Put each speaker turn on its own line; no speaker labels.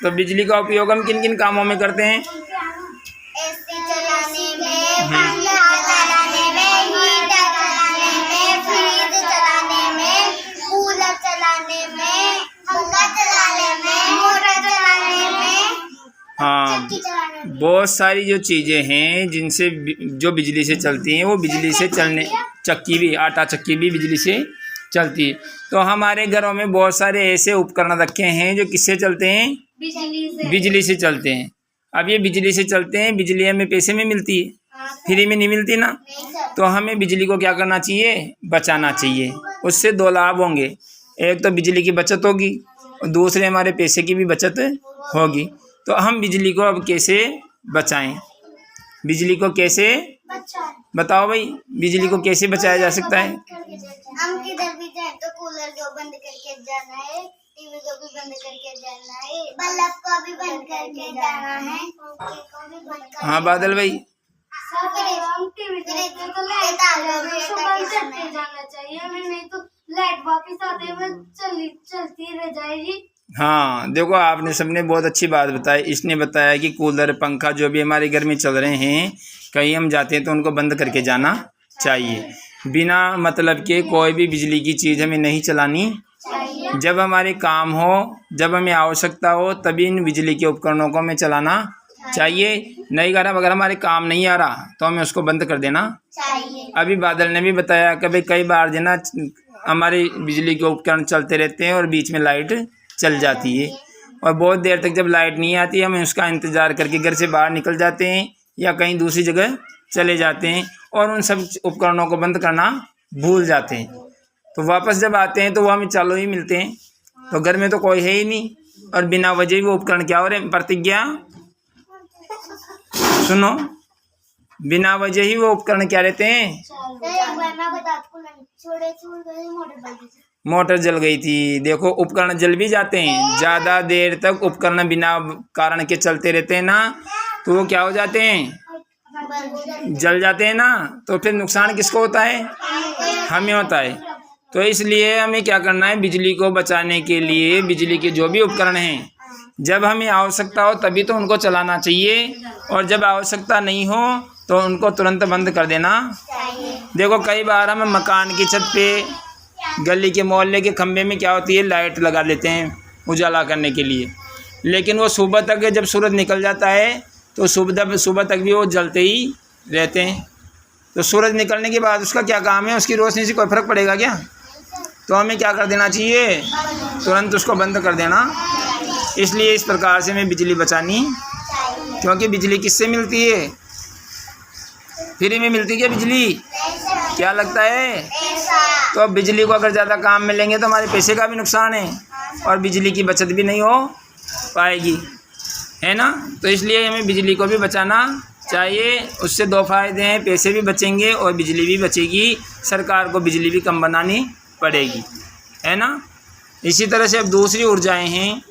तो बिजली का उपयोग हम किन किन कामों में करते हैं?
एसी चलाने में, पंखा चलाने में, हीटर चलाने में, फ्रिज चलाने में, कूलर चलाने में, पंखा चलाने में, मोटर चलाने में,
हाँ,
चक्की चलाने में।
बहुत सारी जो चीज़ें हैं जिनसे जो बिजली से चलती हैं वो बिजली से चलने, चक्की भी, आटा चक्की भी बिजली से चलती है। तो हमारे घरों में बहुत सारे ऐसे उपकरण रखे हैं जो किससे चलते हैं? बिजली से चलते हैं। अब ये बिजली से चलते हैं, बिजली हमें पैसे में मिलती है, फ्री में नहीं मिलती ना। तो हमें बिजली को क्या करना चाहिए? बचाना चाहिए। उससे दो लाभ होंगे, एक तो बिजली की बचत होगी और दूसरे हमारे पैसे की भी बचत होगी। तो हम बिजली को अब कैसे बचाएं? बिजली को कैसे बताओ भाई, बिजली को कैसे बचाया जा सकता है?
हम किधर भी जाए तो कूलर को बंद करके जाना है, टीवी को भी बंद करके जाना है, बल्ब को भी बंद करके जाना है, पंखे को भी बंद करके।
हाँ बादल भाई,
हम टीवी देखते तो लाइट बंद करके जाना चाहिए हमें, नहीं तो लाइट वापस आते हुए चलती रह जाएगी।
हाँ देखो आपने सबने बहुत अच्छी बात बताई। इसने बताया कि कूलर पंखा जो भी हमारे घर में चल रहे हैं, कहीं हम जाते हैं तो उनको बंद करके जाना चाहिए। बिना मतलब के कोई भी बिजली की चीज़ हमें नहीं चलानी चाहिए। जब हमारे काम हो, जब हमें आवश्यकता हो, तभी इन बिजली के उपकरणों को हमें चलाना चाहिए। नहीं कर, अगर हमारे काम नहीं आ रहा तो हमें उसको बंद कर देना चाहिए। अभी बादल ने भी बताया कि कई बार जो ना हमारे बिजली के उपकरण चलते रहते हैं और बीच में लाइट चल जाती है और बहुत देर तक जब लाइट नहीं आती है हमें उसका इंतज़ार करके घर से बाहर निकल जाते हैं या कहीं दूसरी जगह चले जाते हैं और उन सब उपकरणों को बंद करना भूल जाते हैं। तो वापस जब आते हैं तो वो हमें चालू ही मिलते हैं, तो घर में तो कोई है ही नहीं और बिना वजह ही वो उपकरण क्या हो रहे हैं? प्रतिज्ञा सुनो, बिना वजह ही वो उपकरण क्या रहते हैं? मोटर जल गई थी। देखो उपकरण जल भी जाते हैं, ज़्यादा देर तक उपकरण बिना कारण के चलते रहते हैं ना, तो वो क्या हो जाते हैं? जल जाते हैं ना। तो फिर नुकसान किसको होता है? हमें होता है। तो इसलिए हमें क्या करना है? बिजली को बचाने के लिए बिजली के जो भी उपकरण हैं, जब हमें आवश्यकता हो तभी तो उनको चलाना चाहिए और जब आवश्यकता नहीं हो तो उनको तुरंत बंद कर देना चाहिए। देखो कई बार हम मकान की छत पे, गली के मोहल्ले के खंभे में क्या होती है? लाइट लगा लेते हैं उजाला करने के लिए, लेकिन वो सुबह तक जब सूरज निकल जाता है तो सुबह तक भी वो जलते ही रहते हैं। तो सूरज निकलने के बाद उसका क्या काम है? उसकी रोशनी से कोई फ़र्क पड़ेगा क्या? तो हमें क्या कर देना चाहिए? तुरंत उसको बंद कर देना। इसलिए इस प्रकार से हमें बिजली बचानी, क्योंकि बिजली किससे मिलती है? फ्री में मिलती है क्या बिजली? क्या लगता है? तो अब बिजली को अगर ज़्यादा काम में लेंगे तो हमारे पैसे का भी नुकसान है और बिजली की बचत भी नहीं हो पाएगी, है ना। तो इसलिए हमें बिजली को भी बचाना चाहिए। उससे दो फायदे हैं, पैसे भी बचेंगे और बिजली भी बचेगी। सरकार को बिजली भी कम बनानी पड़ेगी, है ना। इसी तरह से अब दूसरी ऊर्जाएं हैं